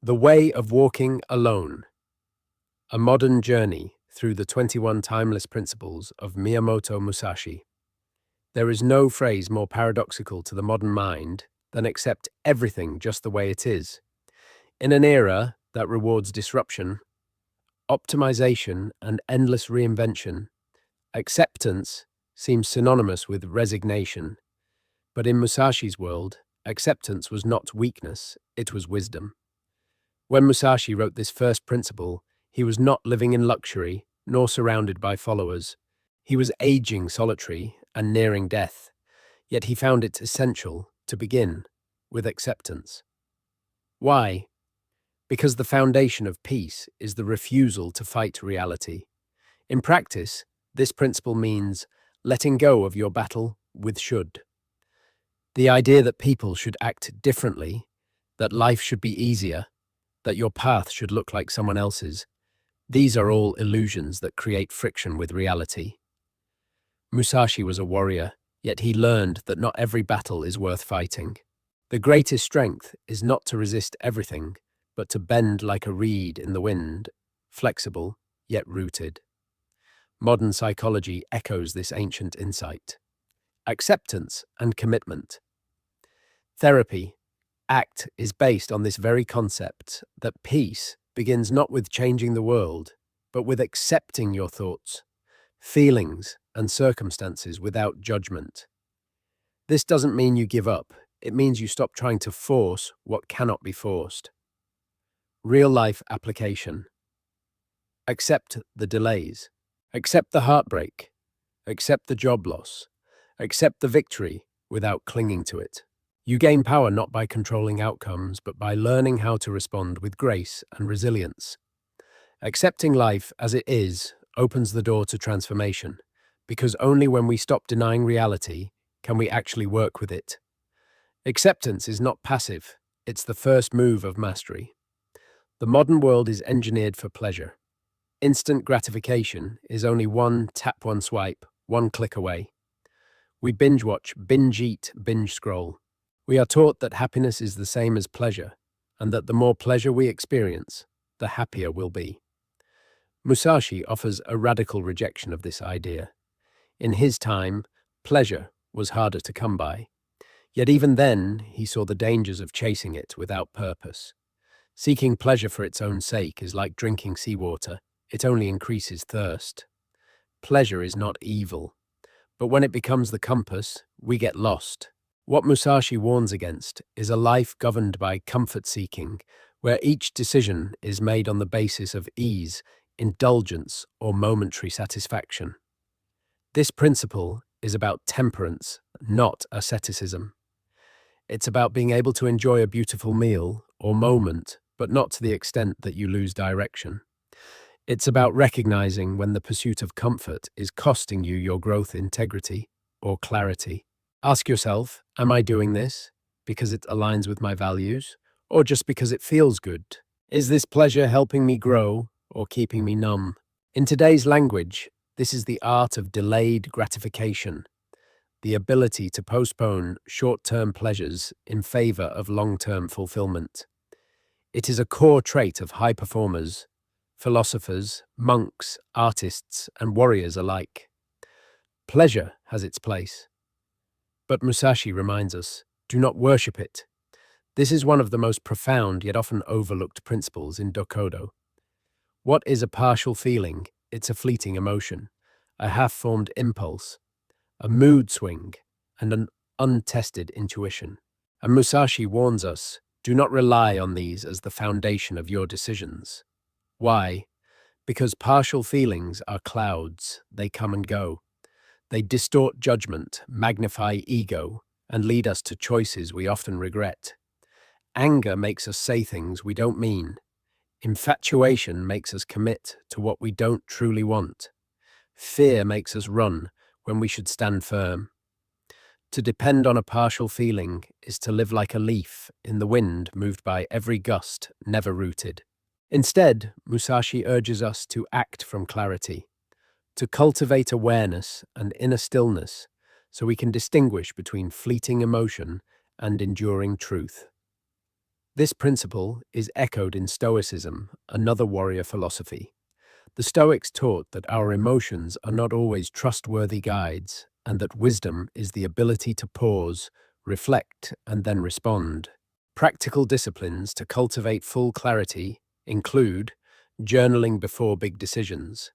The Way of Walking Alone, a modern journey through the 21 timeless principles of Miyamoto Musashi. There is no phrase more paradoxical to the modern mind than accept everything just the way it is. In an era that rewards disruption, optimization, and endless reinvention, acceptance seems synonymous with resignation. But in Musashi's world, acceptance was not weakness, it was wisdom. When Musashi wrote this first principle, he was not living in luxury, nor surrounded by followers. He was aging solitary and nearing death, yet he found it essential to begin with acceptance. Why? Because the foundation of peace is the refusal to fight reality. In practice, this principle means letting go of your battle with should. The idea that people should act differently, that life should be easier, that your path should look like someone else's. These are all illusions that create friction with reality. Musashi was a warrior, yet he learned that not every battle is worth fighting. The greatest strength is not to resist everything, but to bend like a reed in the wind, flexible yet rooted. Modern psychology echoes this ancient insight. Acceptance and commitment. Therapy, ACT, is based on this very concept that peace begins not with changing the world, but with accepting your thoughts, feelings, and circumstances without judgment. This doesn't mean you give up, it means you stop trying to force what cannot be forced. Real-life application. Accept the delays. Accept the heartbreak. Accept the job loss. Accept the victory without clinging to it. You gain power not by controlling outcomes, but by learning how to respond with grace and resilience. Accepting life as it is opens the door to transformation, because only when we stop denying reality can we actually work with it. Acceptance is not passive, it's the first move of mastery. The modern world is engineered for pleasure. Instant gratification is only one tap, one swipe, one click away. We binge watch, binge eat, binge scroll. We are taught that happiness is the same as pleasure, and that the more pleasure we experience, the happier we'll be. Musashi offers a radical rejection of this idea. In his time, pleasure was harder to come by. Yet even then, he saw the dangers of chasing it without purpose. Seeking pleasure for its own sake is like drinking seawater. It only increases thirst. Pleasure is not evil, but when it becomes the compass, we get lost. What Musashi warns against is a life governed by comfort-seeking, where each decision is made on the basis of ease, indulgence, or momentary satisfaction. This principle is about temperance, not asceticism. It's about being able to enjoy a beautiful meal or moment, but not to the extent that you lose direction. It's about recognizing when the pursuit of comfort is costing you your growth, integrity, or clarity. Ask yourself, am I doing this because it aligns with my values, or just because it feels good? Is this pleasure helping me grow or keeping me numb? In today's language, this is the art of delayed gratification, the ability to postpone short-term pleasures in favor of long-term fulfillment. It is a core trait of high performers, philosophers, monks, artists, and warriors alike. Pleasure has its place. But Musashi reminds us, do not worship it. This is one of the most profound yet often overlooked principles in Dokkōdō. What is a partial feeling? It's a fleeting emotion, a half-formed impulse, a mood swing, and an untested intuition. And Musashi warns us, do not rely on these as the foundation of your decisions. Why? Because partial feelings are clouds, they come and go. They distort judgment, magnify ego, and lead us to choices we often regret. Anger makes us say things we don't mean. Infatuation makes us commit to what we don't truly want. Fear makes us run when we should stand firm. To depend on a partial feeling is to live like a leaf in the wind, moved by every gust, never rooted. Instead, Musashi urges us to act from clarity, to cultivate awareness and inner stillness so we can distinguish between fleeting emotion and enduring truth. This principle is echoed in Stoicism, another warrior philosophy. The Stoics taught that our emotions are not always trustworthy guides, and that wisdom is the ability to pause, reflect, and then respond. Practical disciplines to cultivate full clarity include journaling before big decisions,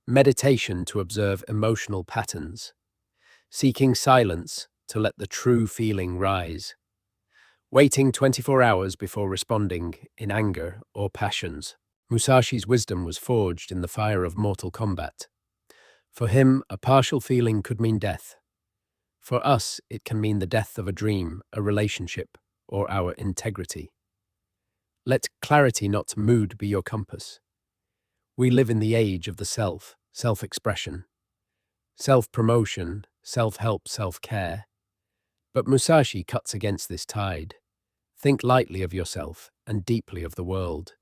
meditation to observe emotional patterns, seeking silence to let the true feeling rise, waiting 24 hours before responding in anger or passions. Musashi's wisdom was forged in the fire of mortal combat. For him, a partial feeling could mean death. For us, it can mean the death of a dream, a relationship, or our integrity. Let clarity, not mood, be your compass. We live in the age of the self, self-expression, self-promotion, self-help, self-care. But Musashi cuts against this tide. Think lightly of yourself and deeply of the world.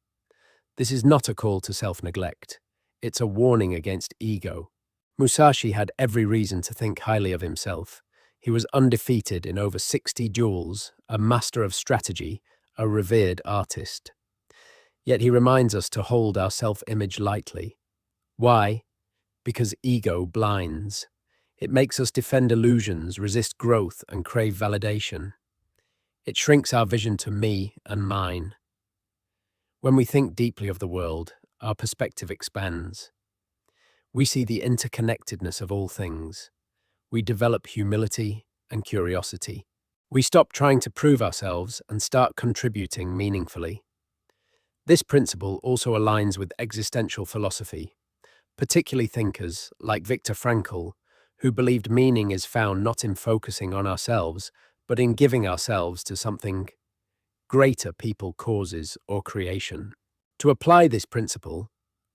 This is not a call to self-neglect. It's a warning against ego. Musashi had every reason to think highly of himself. He was undefeated in over 60 duels, a master of strategy, a revered artist. Yet he reminds us to hold our self-image lightly. Why? Because ego blinds. It makes us defend illusions, resist growth, and crave validation. It shrinks our vision to me and mine. When we think deeply of the world, our perspective expands. We see the interconnectedness of all things. We develop humility and curiosity. We stop trying to prove ourselves and start contributing meaningfully. This principle also aligns with existential philosophy, particularly thinkers like Viktor Frankl, who believed meaning is found not in focusing on ourselves, but in giving ourselves to something greater, people, causes, or creation. To apply this principle,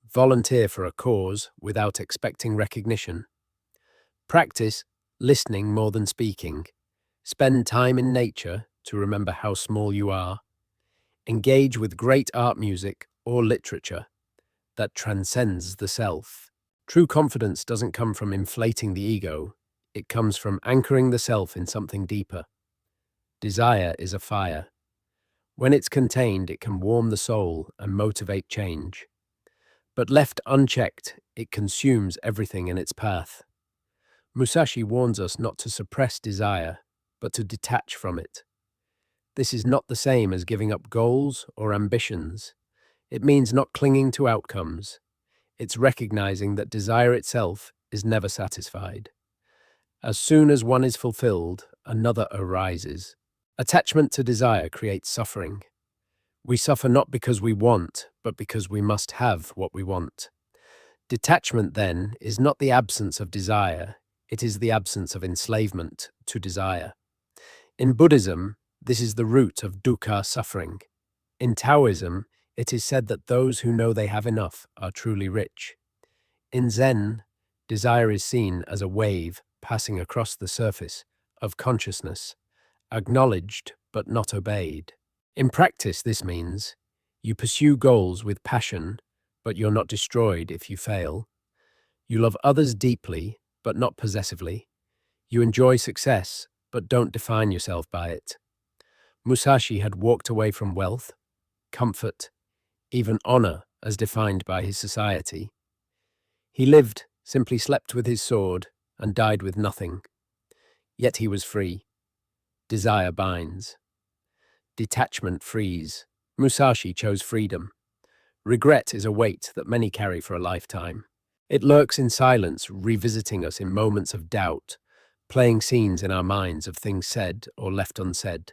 volunteer for a cause without expecting recognition. Practice listening more than speaking. Spend time in nature to remember how small you are. Engage with great art, music, or literature that transcends the self. True confidence doesn't come from inflating the ego. It comes from anchoring the self in something deeper. Desire is a fire. When it's contained, it can warm the soul and motivate change. But left unchecked, it consumes everything in its path. Musashi warns us not to suppress desire, but to detach from it. This is not the same as giving up goals or ambitions. It means not clinging to outcomes. It's recognizing that desire itself is never satisfied. As soon as one is fulfilled, another arises. Attachment to desire creates suffering. We suffer not because we want, but because we must have what we want. Detachment, then, is not the absence of desire, it is the absence of enslavement to desire. In Buddhism, this is the root of dukkha, suffering. In Taoism, it is said that those who know they have enough are truly rich. In Zen, desire is seen as a wave passing across the surface of consciousness, acknowledged but not obeyed. In practice, this means you pursue goals with passion, but you're not destroyed if you fail. You love others deeply, but not possessively. You enjoy success, but don't define yourself by it. Musashi had walked away from wealth, comfort, even honor as defined by his society. He lived, simply slept with his sword, and died with nothing. Yet he was free. Desire binds. Detachment frees. Musashi chose freedom. Regret is a weight that many carry for a lifetime. It lurks in silence, revisiting us in moments of doubt, playing scenes in our minds of things said or left unsaid,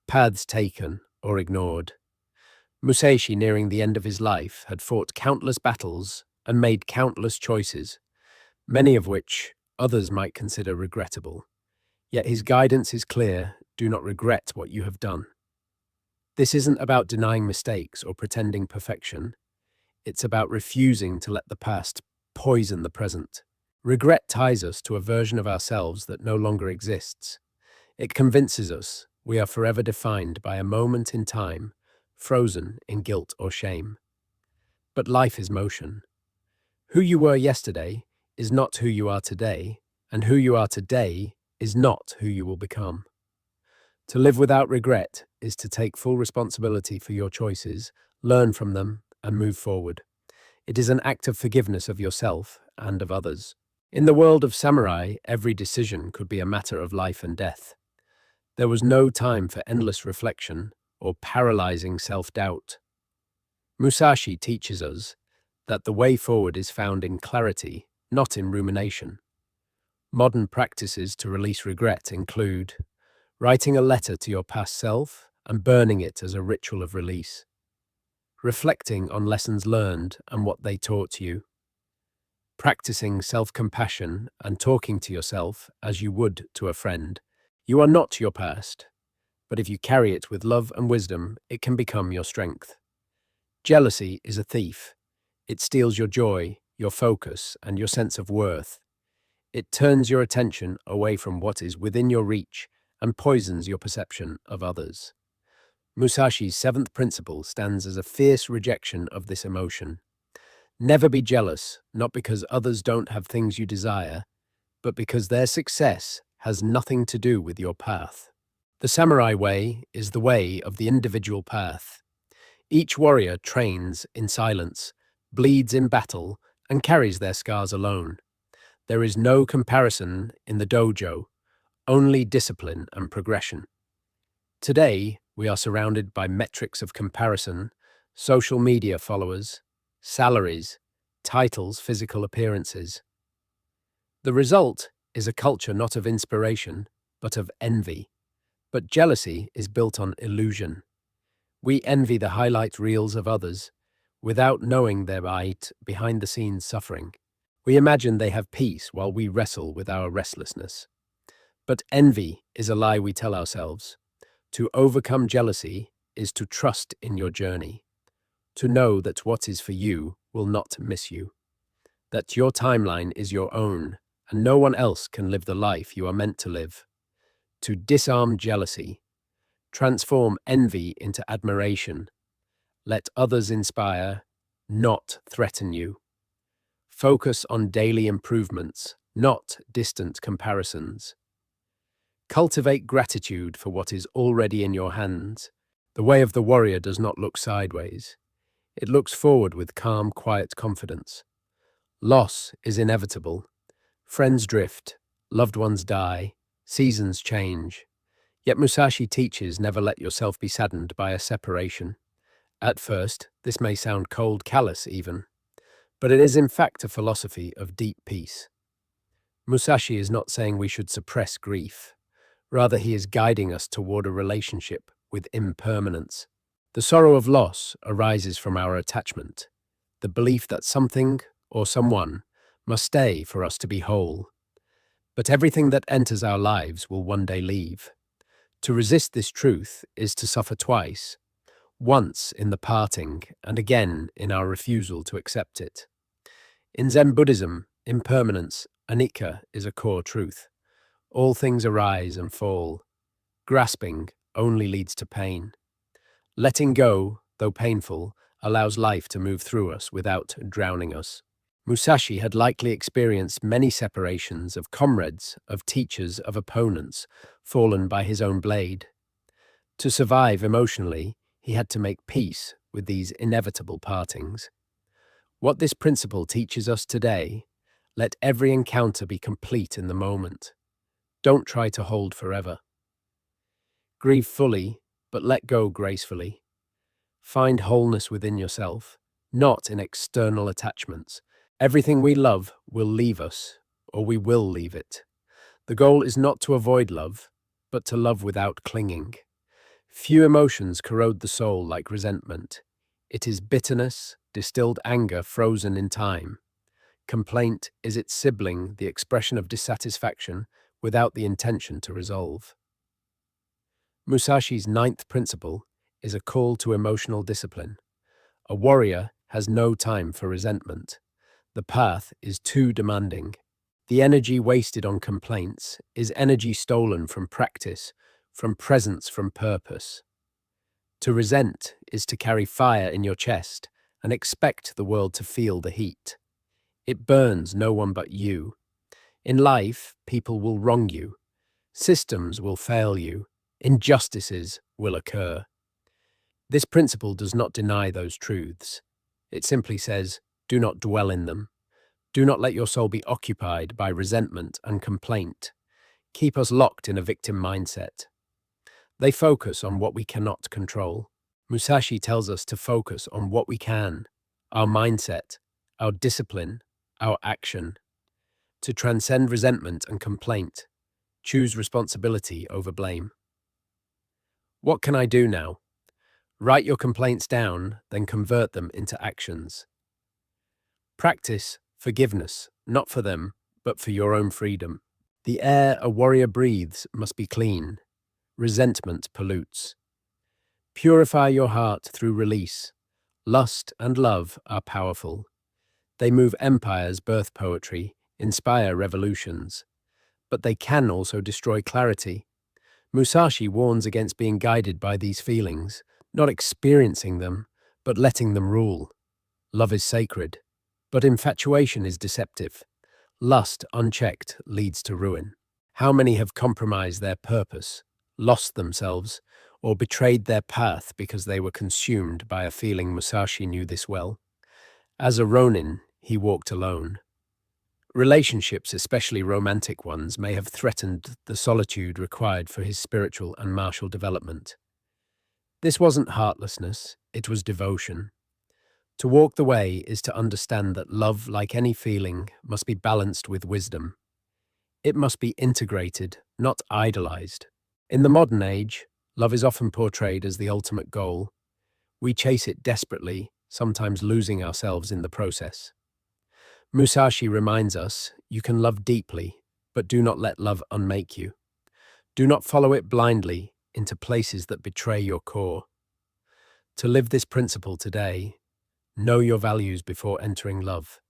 paths taken or ignored. Musashi, nearing the end of his life, had fought countless battles and made countless choices, many of which others might consider regrettable. Yet his guidance is clear: do not regret what you have done. This isn't about denying mistakes or pretending perfection. It's about refusing to let the past poison the present. Regret ties us to a version of ourselves that no longer exists. It convinces us we are forever defined by a moment in time, frozen in guilt or shame. But life is motion. Who you were yesterday is not who you are today, and who you are today is not who you will become. To live without regret is to take full responsibility for your choices, learn from them, and move forward. It is an act of forgiveness of yourself and of others. In the world of samurai, every decision could be a matter of life and death. There was no time for endless reflection or paralyzing self-doubt. Musashi teaches us that the way forward is found in clarity, not in rumination. Modern practices to release regret include writing a letter to your past self and burning it as a ritual of release, reflecting on lessons learned and what they taught you, practicing self-compassion and talking to yourself as you would to a friend. You are not your past, but if you carry it with love and wisdom, it can become your strength. Jealousy is a thief. It steals your joy, your focus, and your sense of worth. It turns your attention away from what is within your reach and poisons your perception of others. Musashi's seventh principle stands as a fierce rejection of this emotion. Never be jealous, not because others don't have things you desire, but because their success has nothing to do with your path. The samurai way is the way of the individual path. Each warrior trains in silence, bleeds in battle, and carries their scars alone. There is no comparison in the dojo, only discipline and progression. Today, we are surrounded by metrics of comparison, social media followers, salaries, titles, physical appearances. The result is a culture not of inspiration, but of envy. But jealousy is built on illusion. We envy the highlight reels of others without knowing their behind-the-scenes suffering. We imagine they have peace while we wrestle with our restlessness. But envy is a lie we tell ourselves. To overcome jealousy is to trust in your journey, to know that what is for you will not miss you, that your timeline is your own and no one else can live the life you are meant to live. To disarm jealousy, transform envy into admiration. Let others inspire, not threaten you. Focus on daily improvements, not distant comparisons. Cultivate gratitude for what is already in your hands. The way of the warrior does not look sideways. It looks forward with calm, quiet confidence. Loss is inevitable. Friends drift, loved ones die, seasons change. Yet Musashi teaches never let yourself be saddened by a separation. At first, this may sound cold, callous even, but it is in fact a philosophy of deep peace. Musashi is not saying we should suppress grief. Rather, he is guiding us toward a relationship with impermanence. The sorrow of loss arises from our attachment, the belief that something or someone must stay for us to be whole. But everything that enters our lives will one day leave. To resist this truth is to suffer twice, once in the parting and again in our refusal to accept it. In Zen Buddhism, impermanence, anicca, is a core truth. All things arise and fall. Grasping only leads to pain. Letting go, though painful, allows life to move through us without drowning us. Musashi had likely experienced many separations of comrades, of teachers, of opponents, fallen by his own blade. To survive emotionally, he had to make peace with these inevitable partings. What this principle teaches us today: let every encounter be complete in the moment. Don't try to hold forever. Grieve fully, but let go gracefully. Find wholeness within yourself, not in external attachments. Everything we love will leave us, or we will leave it. The goal is not to avoid love, but to love without clinging. Few emotions corrode the soul like resentment. It is bitterness, distilled anger frozen in time. Complaint is its sibling, the expression of dissatisfaction without the intention to resolve. Musashi's ninth principle is a call to emotional discipline. A warrior has no time for resentment. The path is too demanding. The energy wasted on complaints is energy stolen from practice, from presence, from purpose. To resent is to carry fire in your chest and expect the world to feel the heat. It burns no one but you. In life, people will wrong you. Systems will fail you. Injustices will occur. This principle does not deny those truths. It simply says, do not dwell in them. Do not let your soul be occupied by resentment and complaint. Keep us locked in a victim mindset. They focus on what we cannot control. Musashi tells us to focus on what we can, our mindset, our discipline, our action. To transcend resentment and complaint, choose responsibility over blame. What can I do now? Write your complaints down, then convert them into actions. Practice forgiveness, not for them, but for your own freedom. The air a warrior breathes must be clean. Resentment pollutes. Purify your heart through release. Lust and love are powerful. They move empires, birth poetry, inspire revolutions. But they can also destroy clarity. Musashi warns against being guided by these feelings, not experiencing them, but letting them rule. Love is sacred, but infatuation is deceptive. Lust unchecked leads to ruin. How many have compromised their purpose, lost themselves, or betrayed their path because they were consumed by a feeling? Musashi knew this well. As a ronin, he walked alone. Relationships, especially romantic ones, may have threatened the solitude required for his spiritual and martial development. This wasn't heartlessness, it was devotion. To walk the way is to understand that love, like any feeling, must be balanced with wisdom. It must be integrated, not idolized. In the modern age, love is often portrayed as the ultimate goal. We chase it desperately, sometimes losing ourselves in the process. Musashi reminds us, you can love deeply, but do not let love unmake you. Do not follow it blindly into places that betray your core. To live this principle today, know your values before entering love.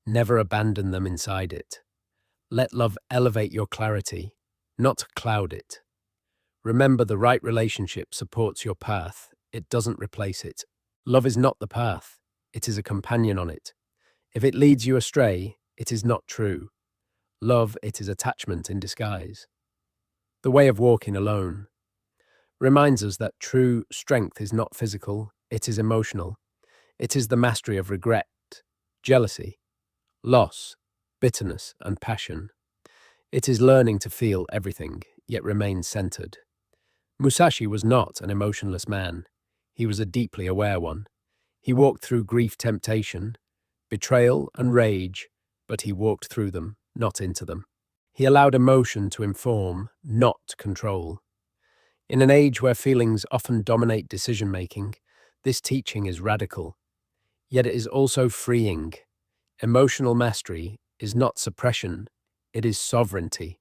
Never abandon them inside it. Let love elevate your clarity, not cloud it. Remember, the right relationship supports your path, it doesn't replace it. Love is not the path, it is a companion on it. If it leads you astray, it is not true. Love, it is attachment in disguise. The way of walking alone reminds us that true strength is not physical, it is emotional. It is the mastery of regret, jealousy, loss, bitterness, and passion. It is learning to feel everything, yet remain centered. Musashi was not an emotionless man. He was a deeply aware one. He walked through grief, temptation, betrayal, and rage, but he walked through them, not into them. He allowed emotion to inform, not control. In an age where feelings often dominate decision-making, this teaching is radical. Yet it is also freeing. Emotional mastery is not suppression, it is sovereignty.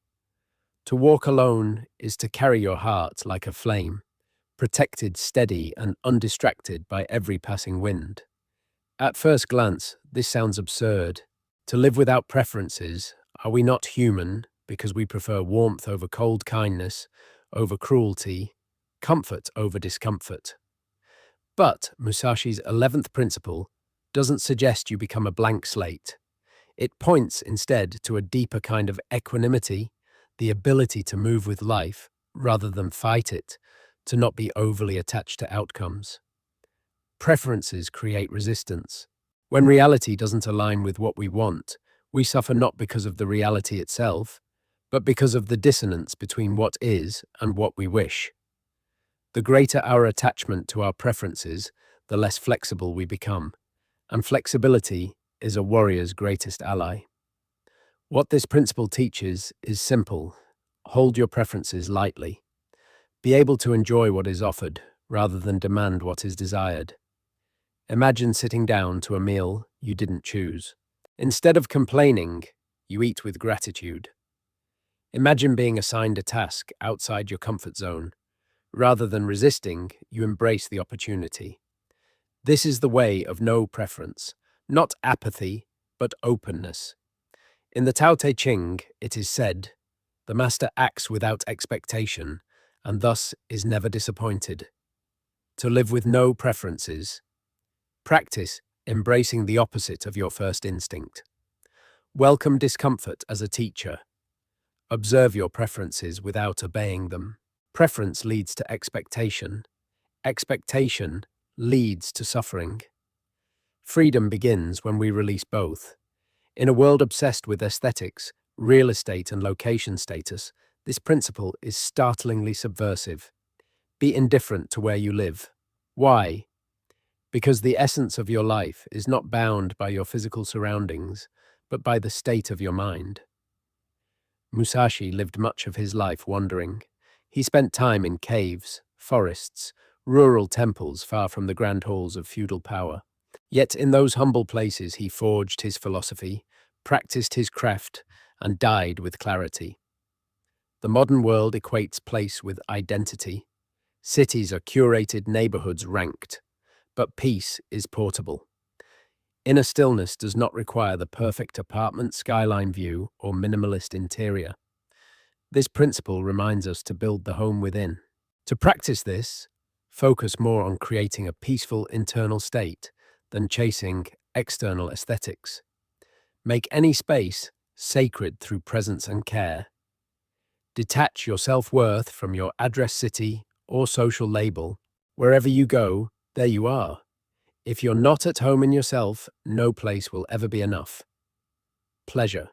To walk alone is to carry your heart like a flame, protected, steady, and undistracted by every passing wind. At first glance, this sounds absurd. To live without preferences, are we not human because we prefer warmth over cold, kindness over cruelty, comfort over discomfort? But Musashi's 11th principle doesn't suggest you become a blank slate. It points instead to a deeper kind of equanimity, the ability to move with life rather than fight it, to not be overly attached to outcomes. Preferences create resistance. When reality doesn't align with what we want, we suffer not because of the reality itself, but because of the dissonance between what is and what we wish. The greater our attachment to our preferences, the less flexible we become, and flexibility is a warrior's greatest ally. What this principle teaches is simple. Hold your preferences lightly. Be able to enjoy what is offered, rather than demand what is desired. Imagine sitting down to a meal you didn't choose. Instead of complaining, you eat with gratitude. Imagine being assigned a task outside your comfort zone. Rather than resisting, you embrace the opportunity. This is the way of no preference, not apathy, but openness. In the Tao Te Ching, it is said, "The master acts without expectation, and thus is never disappointed." To live with no preferences. Practice embracing the opposite of your first instinct. Welcome discomfort as a teacher. Observe your preferences without obeying them. Preference leads to expectation. Expectation leads to suffering. Freedom begins when we release both. In a world obsessed with aesthetics, real estate, and location status, this principle is startlingly subversive. Be indifferent to where you live. Why? Because the essence of your life is not bound by your physical surroundings, but by the state of your mind. Musashi lived much of his life wandering. He spent time in caves, forests, rural temples far from the grand halls of feudal power. Yet in those humble places he forged his philosophy, practiced his craft, and died with clarity. The modern world equates place with identity. Cities are curated, neighborhoods ranked, but peace is portable. Inner stillness does not require the perfect apartment skyline view or minimalist interior. This principle reminds us to build the home within. To practice this, focus more on creating a peaceful internal state than chasing external aesthetics. Make any space sacred through presence and care. Detach your self-worth from your address, city, or social label. Wherever you go, there you are. If you're not at home in yourself, no place will ever be enough. Pleasure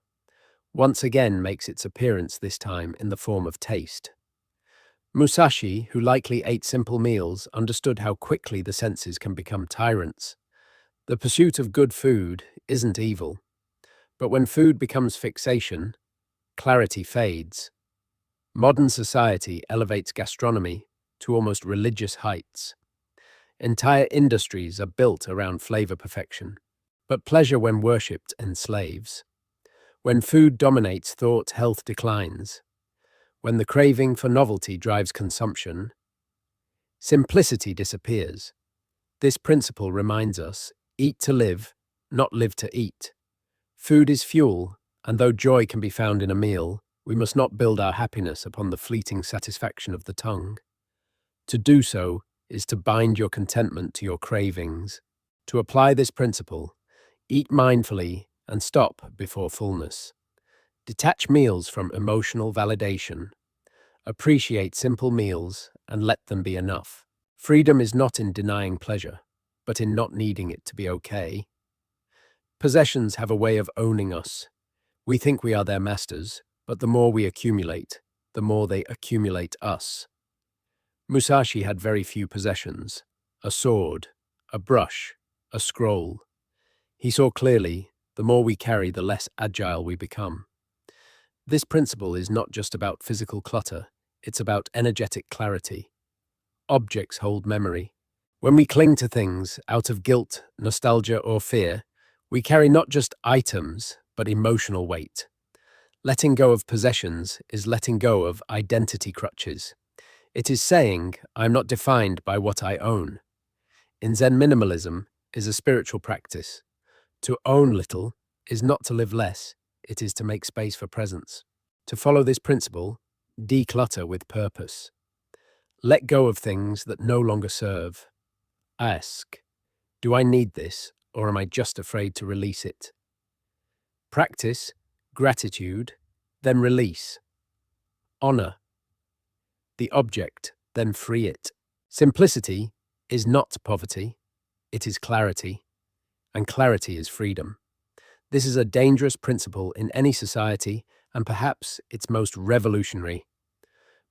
once again makes its appearance, this time in the form of taste. Musashi, who likely ate simple meals, understood how quickly the senses can become tyrants. The pursuit of good food isn't evil, but when food becomes fixation, clarity fades. Modern society elevates gastronomy to almost religious heights. Entire industries are built around flavor perfection. But pleasure, when worshipped, enslaves. When food dominates thought, health declines. When the craving for novelty drives consumption, simplicity disappears. This principle reminds us, eat to live, not live to eat. Food is fuel, and though joy can be found in a meal, we must not build our happiness upon the fleeting satisfaction of the tongue. To do so is to bind your contentment to your cravings. To apply this principle, eat mindfully and stop before fullness. Detach meals from emotional validation. Appreciate simple meals and let them be enough. Freedom is not in denying pleasure, but in not needing it to be okay. Possessions have a way of owning us. We think we are their masters, but the more we accumulate, the more they accumulate us. Musashi had very few possessions: a sword, a brush, a scroll. He saw clearly, the more we carry, the less agile we become. This principle is not just about physical clutter, it's about energetic clarity. Objects hold memory. When we cling to things out of guilt, nostalgia, or fear, we carry not just items, but emotional weight. Letting go of possessions is letting go of identity crutches. It is saying, I'm not defined by what I own. In Zen, minimalism is a spiritual practice. To own little is not to live less, it is to make space for presence. To follow this principle, declutter with purpose. Let go of things that no longer serve. Ask, do I need this, or am I just afraid to release it? Practice gratitude, then release. Honor the object, then free it. Simplicity is not poverty, it is clarity, and clarity is freedom. This is a dangerous principle in any society, and perhaps its most revolutionary.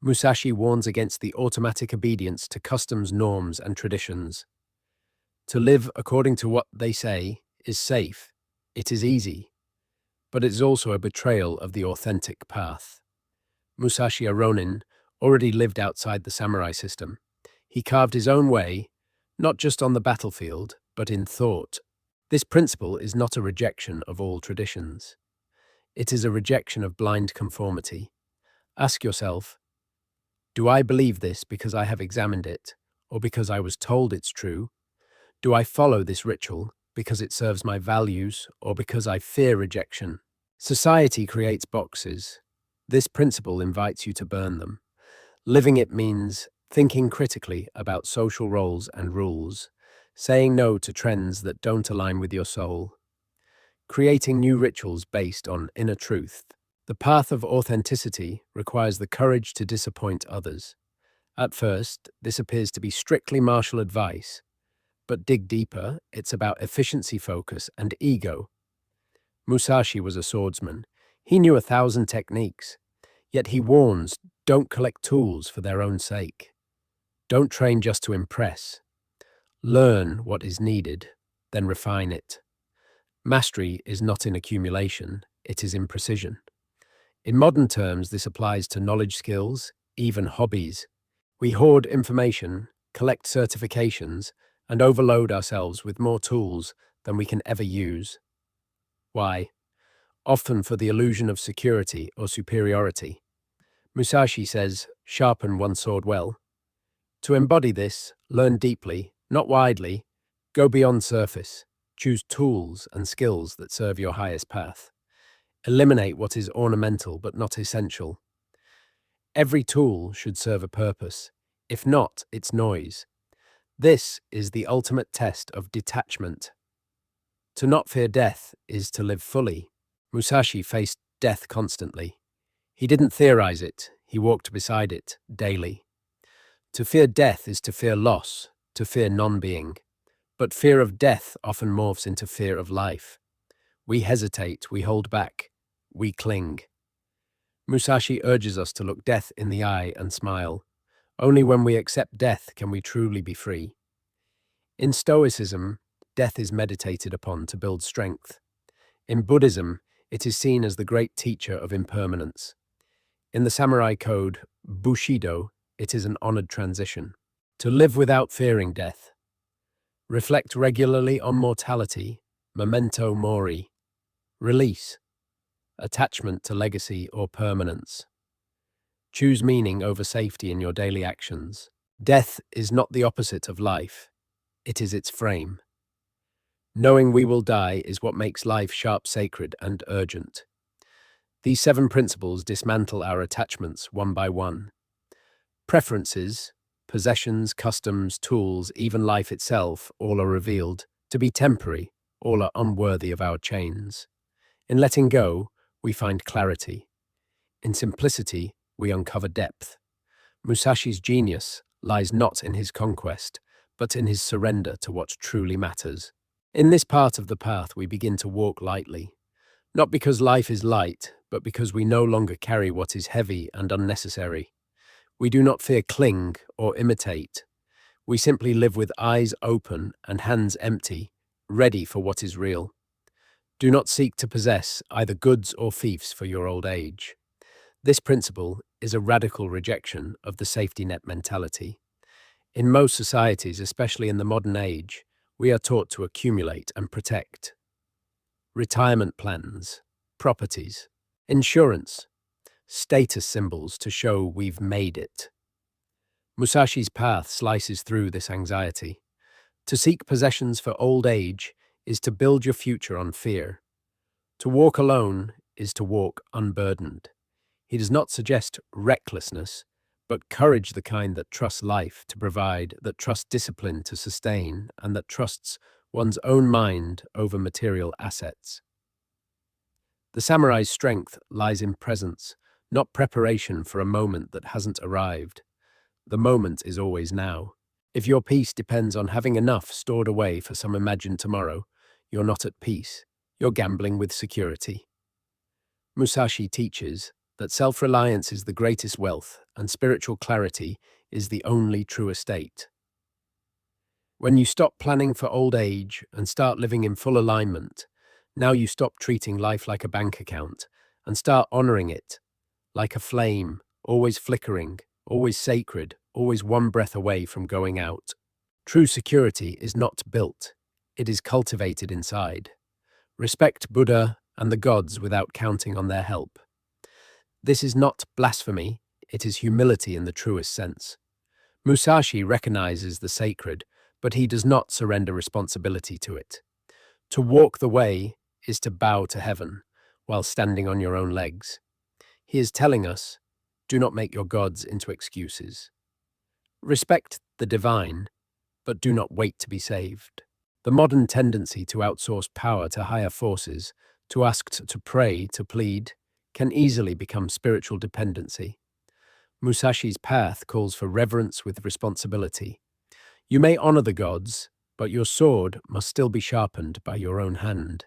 Musashi warns against the automatic obedience to customs, norms, and traditions. To live according to what they say is safe, it is easy, but it is also a betrayal of the authentic path. Musashi, a Ronin, already lived outside the samurai system. He carved his own way, not just on the battlefield, but in thought. This principle is not a rejection of all traditions. It is a rejection of blind conformity. Ask yourself, do I believe this because I have examined it, or because I was told it's true? Do I follow this ritual because it serves my values, or because I fear rejection? Society creates boxes. This principle invites you to burn them. Living it means thinking critically about social roles and rules, saying no to trends that don't align with your soul, creating new rituals based on inner truth. The path of authenticity requires the courage to disappoint others. At first, this appears to be strictly martial advice, but dig deeper, it's about efficiency focus and ego. Musashi was a swordsman. He knew 1,000 techniques, yet he warns, don't collect tools for their own sake. Don't train just to impress. Learn what is needed, then refine it. Mastery is not in accumulation, it is in precision. In modern terms, this applies to knowledge skills, even hobbies. We hoard information, collect certifications, and overload ourselves with more tools than we can ever use. Why? Often for the illusion of security or superiority. Musashi says, sharpen one sword well. To embody this, learn deeply, not widely, go beyond surface, choose tools and skills that serve your highest path. Eliminate what is ornamental but not essential. Every tool should serve a purpose. If not, it's noise. This is the ultimate test of detachment. To not fear death is to live fully. Musashi faced death constantly. He didn't theorize it, he walked beside it daily. To fear death is to fear loss, to fear non-being. But fear of death often morphs into fear of life. We hesitate, we hold back, we cling. Musashi urges us to look death in the eye and smile. Only when we accept death can we truly be free. In Stoicism, death is meditated upon to build strength. In Buddhism, it is seen as the great teacher of impermanence. In the samurai code, Bushido, it is an honored transition. To live without fearing death. Reflect regularly on mortality, memento mori. Release. Attachment to legacy or permanence. Choose meaning over safety in your daily actions. Death is not the opposite of life. It is its frame. Knowing we will die is what makes life sharp, sacred, and urgent. These 7 principles dismantle our attachments one by one. Preferences, possessions, customs, tools, even life itself, all are revealed to be temporary, all are unworthy of our chains. In letting go, we find clarity. In simplicity, we uncover depth. Musashi's genius lies not in his conquest, but in his surrender to what truly matters. In this part of the path, we begin to walk lightly, not because life is light, but because we no longer carry what is heavy and unnecessary. We do not fear cling or imitate. We simply live with eyes open and hands empty, ready for what is real. Do not seek to possess either goods or fiefs for your old age. This principle is a radical rejection of the safety net mentality. In most societies, especially in the modern age, we are taught to accumulate and protect. Retirement plans, properties, insurance, status symbols to show we've made it. Musashi's path slices through this anxiety. To seek possessions for old age is to build your future on fear. To walk alone is to walk unburdened. He does not suggest recklessness, but courage, the kind that trusts life to provide, that trusts discipline to sustain, and that trusts one's own mind over material assets. The samurai's strength lies in presence, not preparation for a moment that hasn't arrived. The moment is always now. If your peace depends on having enough stored away for some imagined tomorrow, you're not at peace. You're gambling with security. Musashi teaches that self-reliance is the greatest wealth and spiritual clarity is the only true estate. When you stop planning for old age and start living in full alignment, now you stop treating life like a bank account and start honoring it like a flame, always flickering, always sacred, always one breath away from going out. True security is not built, it is cultivated inside. Respect Buddha and the gods without counting on their help. This is not blasphemy, it is humility in the truest sense. Musashi recognizes the sacred, but he does not surrender responsibility to it. To walk the way is to bow to heaven while standing on your own legs. He is telling us, do not make your gods into excuses. Respect the divine, but do not wait to be saved. The modern tendency to outsource power to higher forces, to ask to pray, to plead, can easily become spiritual dependency. Musashi's path calls for reverence with responsibility. You may honor the gods, but your sword must still be sharpened by your own hand.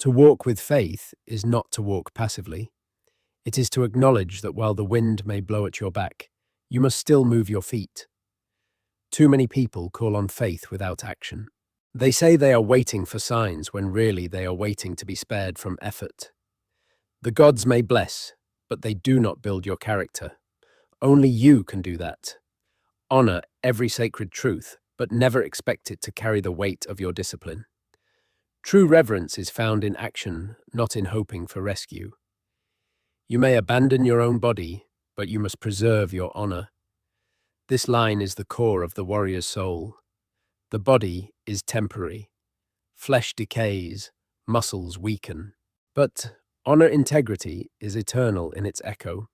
To walk with faith is not to walk passively. It is to acknowledge that while the wind may blow at your back, you must still move your feet. Too many people call on faith without action. They say they are waiting for signs when really they are waiting to be spared from effort. The gods may bless, but they do not build your character. Only you can do that. Honor every sacred truth, but never expect it to carry the weight of your discipline. True reverence is found in action, not in hoping for rescue. You may abandon your own body, but you must preserve your honor. This line is the core of the warrior's soul. The body is temporary. Flesh decays, muscles weaken. But honor integrity is eternal in its echo.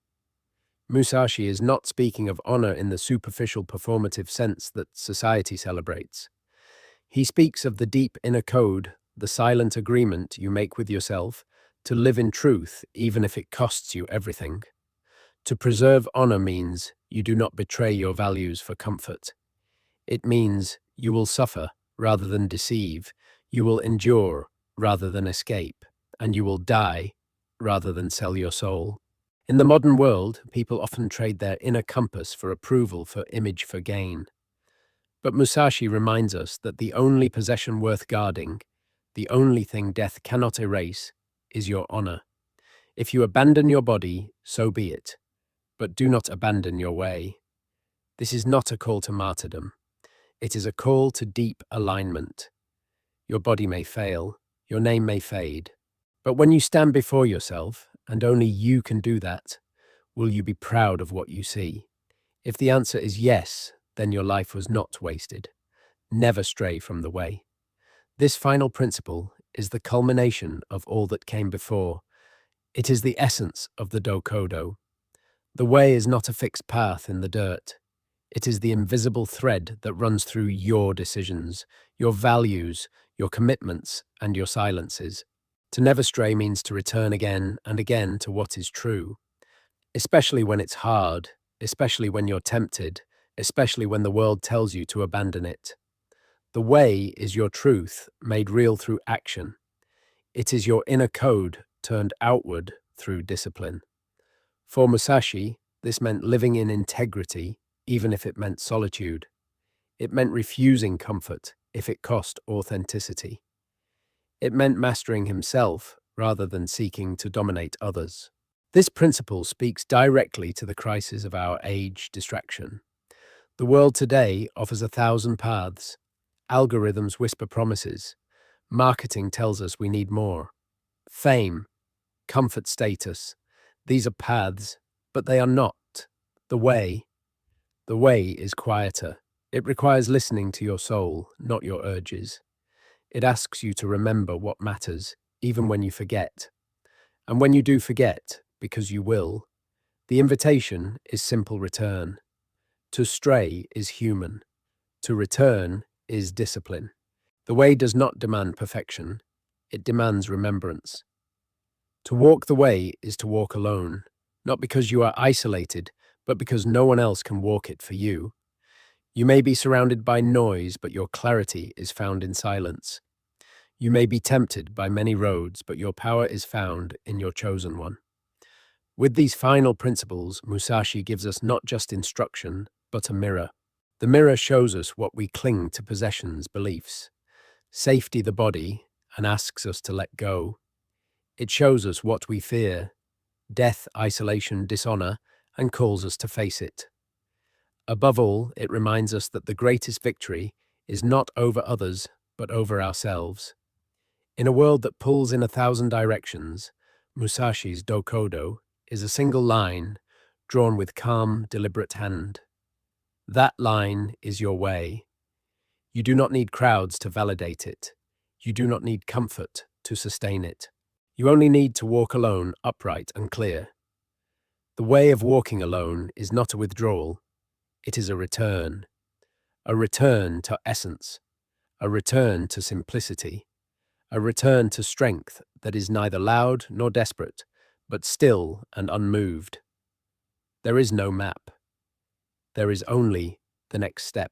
Musashi is not speaking of honor in the superficial performative sense that society celebrates. He speaks of the deep inner code, the silent agreement you make with yourself to live in truth even if it costs you everything. To preserve honor means you do not betray your values for comfort. It means you will suffer rather than deceive, you will endure rather than escape, and you will die rather than sell your soul. In the modern world, people often trade their inner compass for approval, for image, for gain. But Musashi reminds us that the only possession worth guarding, the only thing death cannot erase, is your honor. If you abandon your body, so be it, but do not abandon your way. This is not a call to martyrdom. It is a call to deep alignment. Your body may fail, your name may fade, but when you stand before yourself, and only you can do that, will you be proud of what you see? If the answer is yes, then your life was not wasted. Never stray from the way. This final principle is the culmination of all that came before. It is the essence of the Dokkōdō. The way is not a fixed path in the dirt. It is the invisible thread that runs through your decisions, your values, your commitments, and your silences. To never stray means to return again and again to what is true, especially when it's hard, especially when you're tempted, especially when the world tells you to abandon it. The way is your truth made real through action. It is your inner code turned outward through discipline. For Musashi, this meant living in integrity, even if it meant solitude. It meant refusing comfort if it cost authenticity. It meant mastering himself rather than seeking to dominate others. This principle speaks directly to the crisis of our age, distraction. The world today offers 1,000 paths. Algorithms whisper promises. Marketing tells us we need more. Fame, comfort, status. These are paths, but they are not. The way is quieter. It requires listening to your soul, not your urges. It asks you to remember what matters, even when you forget. And when you do forget, because you will, the invitation is simple return. To stray is human. To return is discipline. The way does not demand perfection. It demands remembrance. To walk the way is to walk alone, not because you are isolated, but because no one else can walk it for you. You may be surrounded by noise, but your clarity is found in silence. You may be tempted by many roads, but your power is found in your chosen one. With these final principles, Musashi gives us not just instruction, but a mirror. The mirror shows us what we cling to: possessions, beliefs, safety, the body, and asks us to let go. It shows us what we fear: death, isolation, dishonor, and calls us to face it. Above all, it reminds us that the greatest victory is not over others, but over ourselves. In a world that pulls in 1,000 directions, Musashi's Dokkōdō is a single line drawn with calm, deliberate hand. That line is your way. You do not need crowds to validate it. You do not need comfort to sustain it. You only need to walk alone, upright and clear. The way of walking alone is not a withdrawal. It is a return to essence, a return to simplicity, a return to strength that is neither loud nor desperate, but still and unmoved. There is no map. There is only the next step.